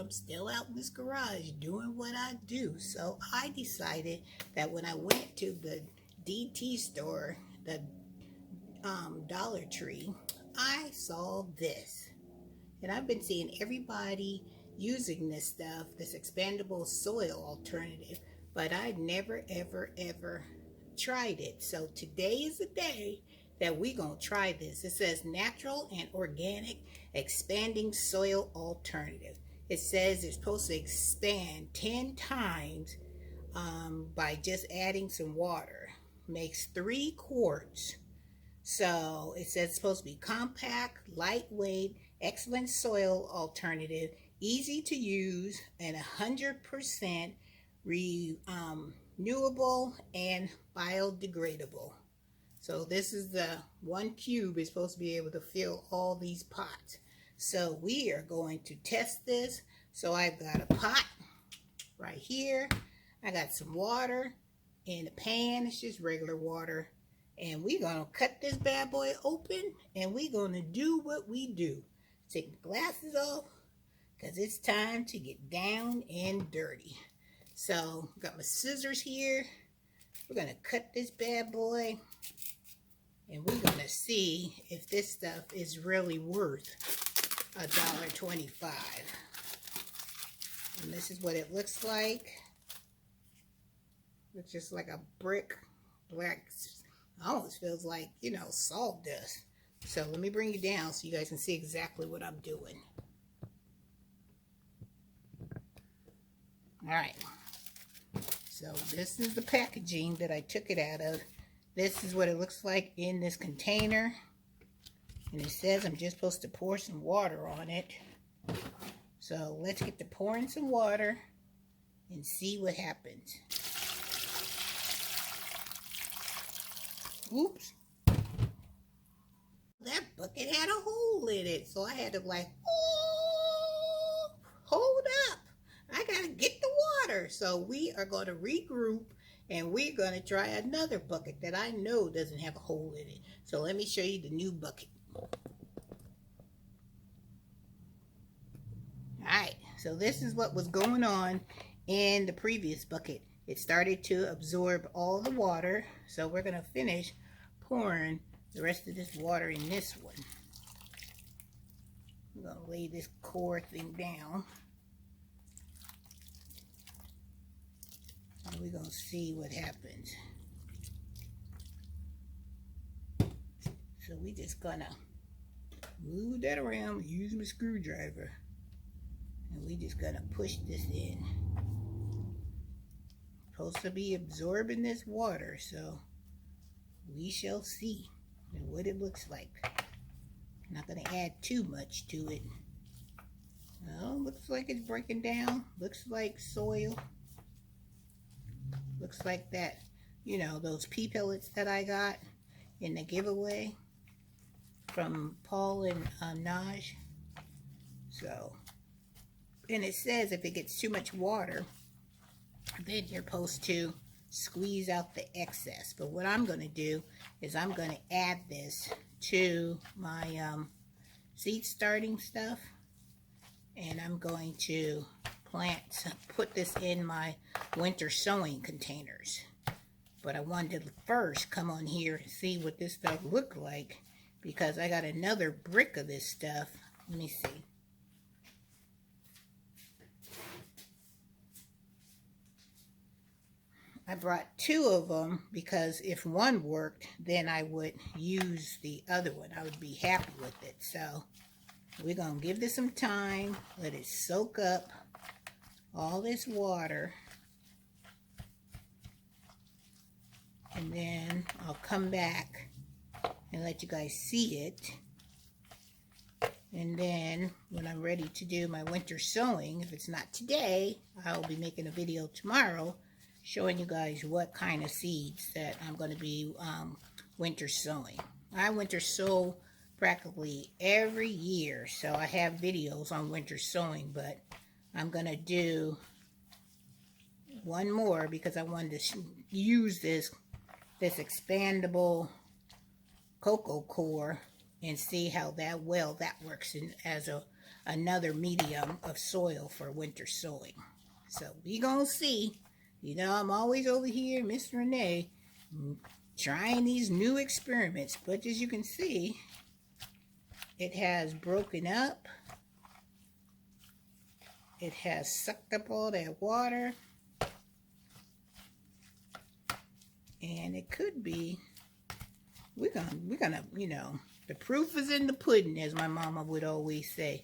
I'm still out in this garage doing what I do. So I decided that when I went to the DT store, the Dollar Tree, I saw this. And I've been seeing everybody using this stuff, this expandable soil alternative, but I never, ever tried it. So today is the day that we're going to try this. It says natural and organic expanding soil alternative. It says it's supposed to expand 10 times by just adding some water. Makes 3 quarts. So it says it's supposed to be compact, lightweight, excellent soil alternative, easy to use, and 100% renewable and biodegradable. So this is the 1 cube is supposed to be able to fill all these pots. So we are going to test this. So I've got a pot right here. I got some water in a pan. It's just regular water. And we're going to cut this bad boy open, and we're going to do what we do. Take the glasses off, because it's time to get down and dirty. So, got my scissors here. We're going to cut this bad boy, and we're going to see if this stuff is really worth $1.25. And this is what it looks like. It's just like a brick, black, almost feels like, you know, salt dust. So let me bring you down so you guys can see exactly what I'm doing. Alright. So this is the packaging that I took it out of. This is what it looks like in this container. And it says I'm just supposed to pour some water on it. So let's get to pouring some water and see what happens. Oops. That bucket had a hole in it. So I had to like, oh, hold up. I got to get the water. So we are going to regroup and we're going to try another bucket that I know doesn't have a hole in it. So let me show you the new bucket. Alright, so this is what was going on in the previous bucket. It started to absorb all the water, so we're going to finish pouring the rest of this water in this one. I'm going to lay this core thing down. And we're going to see what happens. So we're just going to move that around, use my screwdriver. And we're just going to push this in. Supposed to be absorbing this water, so we shall see what it looks like. I'm not going to add too much to it. Well, looks like it's breaking down. Looks like soil. Looks like that, you know, those pea pellets that I got in the giveaway from Paul and Naj. So, and it says if it gets too much water, then you're supposed to squeeze out the excess. But what I'm going to do is I'm going to add this to my seed starting stuff. And I'm going to put this in my winter sowing containers. But I wanted to first come on here and see what this stuff looked like, because I got another brick of this stuff. Let me see. I brought 2 of them because if one worked, then I would use the other one. I would be happy with it. So we're going to give this some time, let it soak up all this water, and then I'll come back and let you guys see it. And then when I'm ready to do my winter sowing, if it's not today, I'll be making a video tomorrow showing you guys what kind of seeds that I'm going to be winter sowing. I winter sow practically every year, so I have videos on winter sowing, but I'm going to do one more because I wanted to use this expandable cocoa core and see how that works as a another medium of soil for winter sowing. So we gonna see. You know, I'm always over here, Miss Renee, trying these new experiments. But as you can see, it has broken up. It has sucked up all that water. And it could be, we're gonna, you know, the proof is in the pudding, as my mama would always say.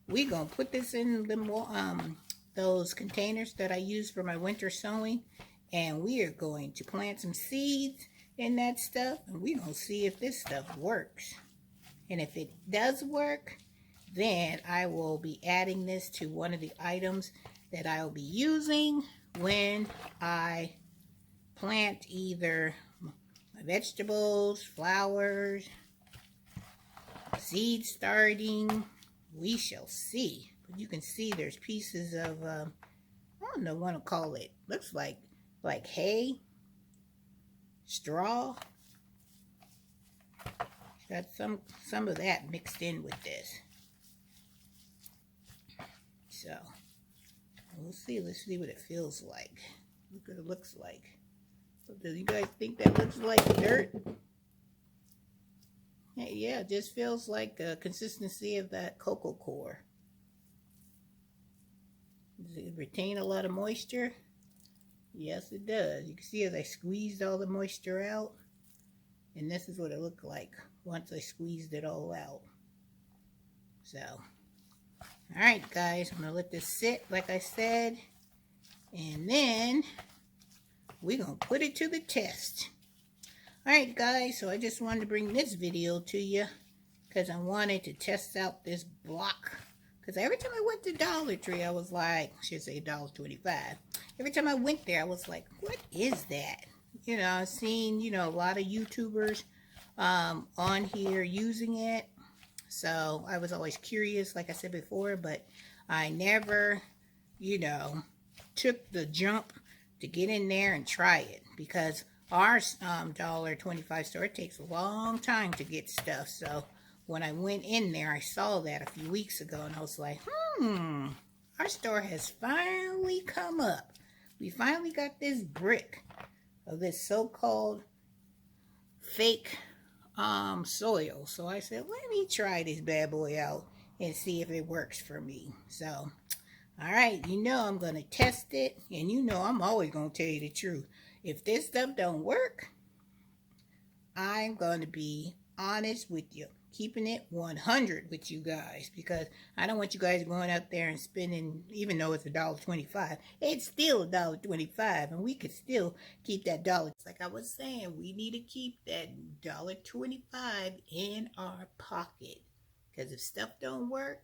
We're gonna put this in the those containers that I use for my winter sowing, and we are going to plant some seeds in that stuff, and we're gonna see if this stuff works. And if it does work, then I will be adding this to one of the items that I'll be using when I plant either my vegetables, flowers, seed starting. We shall see. But you can see there's pieces of, I don't know what to call it. Looks like hay, straw. Got some of that mixed in with this. So, we'll see. Let's see what it feels like. Look what it looks like. Do you guys think that looks like dirt? Yeah, it just feels like the consistency of that cocoa core. Does it retain a lot of moisture? Yes, it does. You can see as I squeezed all the moisture out. And this is what it looked like once I squeezed it all out. So, alright guys, I'm going to let this sit like I said. And then we're going to put it to the test. Alright guys, so I just wanted to bring this video to you because I wanted to test out this block. Because every time I went to Dollar Tree, I was like, I should say $1.25. Every time I went there, I was like, what is that? You know, I've seen, you know, a lot of YouTubers on here using it. So I was always curious, like I said before, but I never, you know, took the jump to get in there and try it, because our $1.25 store, it takes a long time to get stuff. So when I went in there, I saw that a few weeks ago, and I was like, our store has finally come up. We finally got this brick of this so-called fake soil. So I said, let me try this bad boy out and see if it works for me. So, alright, you know I'm going to test it, and you know I'm always going to tell you the truth. If this stuff don't work, I'm going to be honest with you, keeping it 100 with you guys, because I don't want you guys going out there and spending, even though it's $1.25, it's still $1.25, and we could still keep that dollar. Like I was saying, we need to keep that $1.25 in our pocket, because if stuff don't work,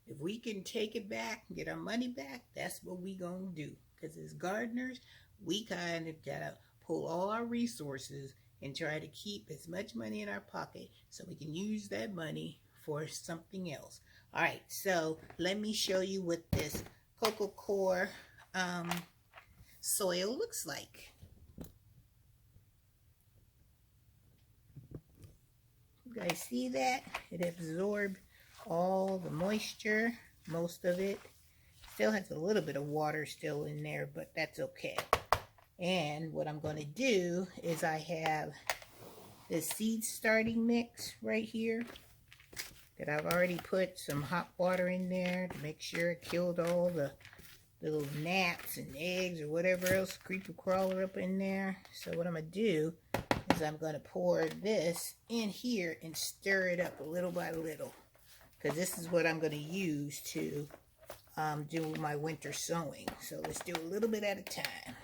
if we can take it back and get our money back, that's what we gonna do. Because as gardeners, we kind of gotta pull all our resources and try to keep as much money in our pocket so we can use that money for something else. All right, so let me show you what this cocoa core soil looks like. You guys see that? It absorbed all the moisture, most of it. Still has a little bit of water still in there, but that's okay. And what I'm going to do is I have this seed starting mix right here that I've already put some hot water in there to make sure it killed all the little gnats and eggs or whatever else, creeper crawler up in there. So what I'm going to do is I'm going to pour this in here and stir it up little by little, because this is what I'm going to use to do my winter sowing. So let's do a little bit at a time.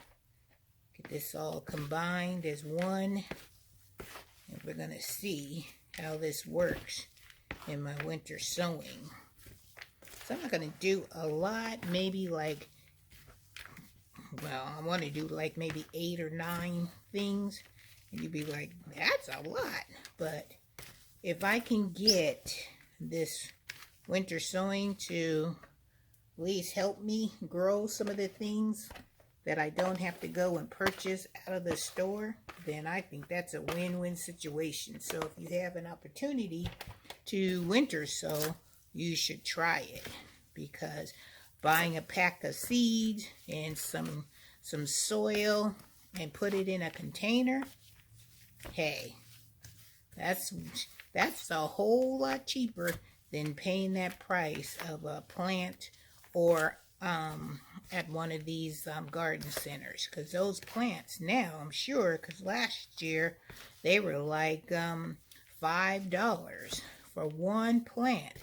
Get this all combined as one, and we're going to see how this works in my winter sowing. So I'm not going to do a lot, maybe like, well, I want to do like maybe 8 or 9 things, and you'd be like, that's a lot. But if I can get this winter sowing to at least help me grow some of the things that I don't have to go and purchase out of the store, then I think that's a win-win situation. So if you have an opportunity to winter sow, you should try it, because buying a pack of seeds and some soil and put it in a container, hey, that's a whole lot cheaper than paying that price of a plant or at one of these garden centers. Because those plants now, I'm sure, because last year they were like $5 for one plant.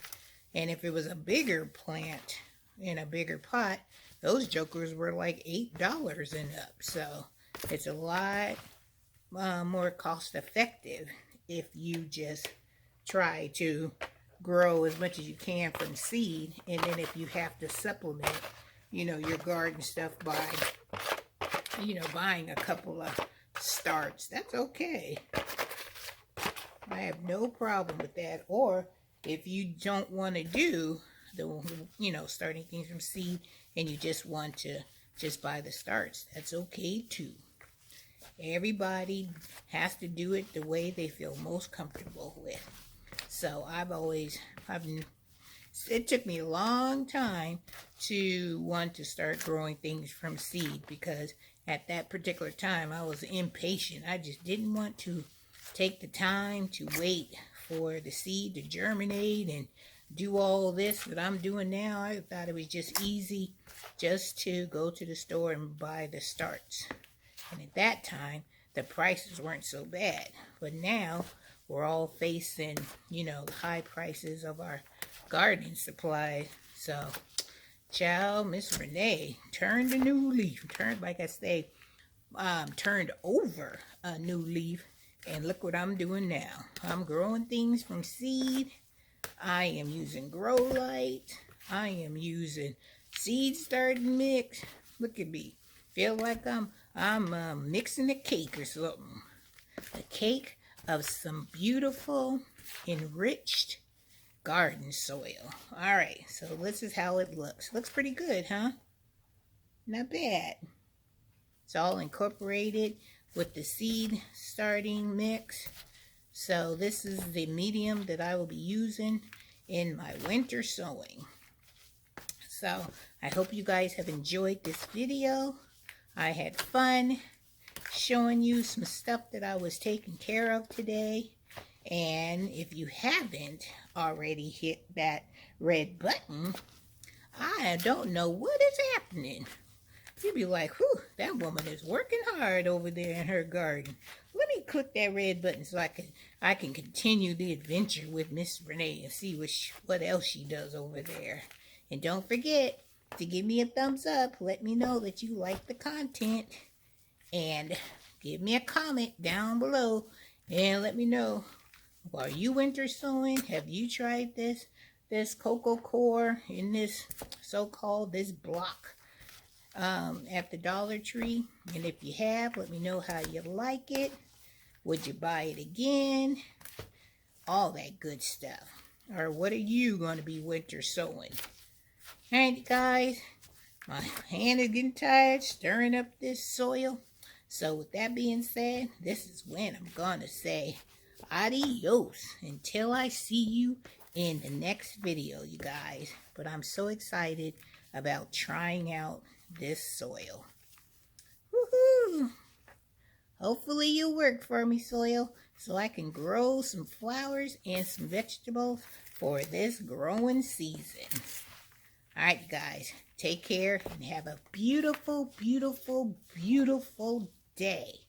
And if it was a bigger plant in a bigger pot, those jokers were like $8 and up. So it's a lot more cost effective if you just try to grow as much as you can from seed. And then if you have to supplement, your garden stuff by, buying a couple of starts, that's okay. I have no problem with that. Or if you don't want to do the, starting things from seed and you just want to just buy the starts, that's okay too. Everybody has to do it the way they feel most comfortable with. So it took me a long time to want to start growing things from seed, because at that particular time I was impatient. I just didn't want to take the time to wait for the seed to germinate and do all this that I'm doing now. I thought it was just easy just to go to the store and buy the starts. And at that time, the prices weren't so bad. But now, we're all facing, the high prices of our gardening supplies. So, child, Miss Renee turned a new leaf. Turned over a new leaf. And look what I'm doing now. I'm growing things from seed. I am using grow light. I am using seed starting mix. Look at me. Feel like I'm mixing a cake or something. A cake of some beautiful, enriched garden soil. Alright, so this is how it looks. Looks pretty good, huh? Not bad. It's all incorporated with the seed starting mix. So this is the medium that I will be using in my winter sowing. So I hope you guys have enjoyed this video. I had fun showing you some stuff that I was taking care of today. And if you haven't already hit that red button, I don't know what is happening. You'd be like, whew, that woman is working hard over there in her garden. Let me click that red button so I can continue the adventure with Miss Renee and see what else she does over there. And don't forget to give me a thumbs up. Let me know that you like the content. And give me a comment down below and let me know, are you winter sowing? Have you tried this cocoa core in this this block at the Dollar Tree? And if you have, let me know how you like it. Would you buy it again? All that good stuff. Or what are you going to be winter sowing? Alright guys, my hand is getting tired stirring up this soil. So with that being said, this is when I'm going to say adios until I see you in the next video, you guys. But I'm so excited about trying out this soil. Woohoo! Hopefully you'll work for me, soil, so I can grow some flowers and some vegetables for this growing season. Alright guys, take care and have a beautiful, beautiful, beautiful day.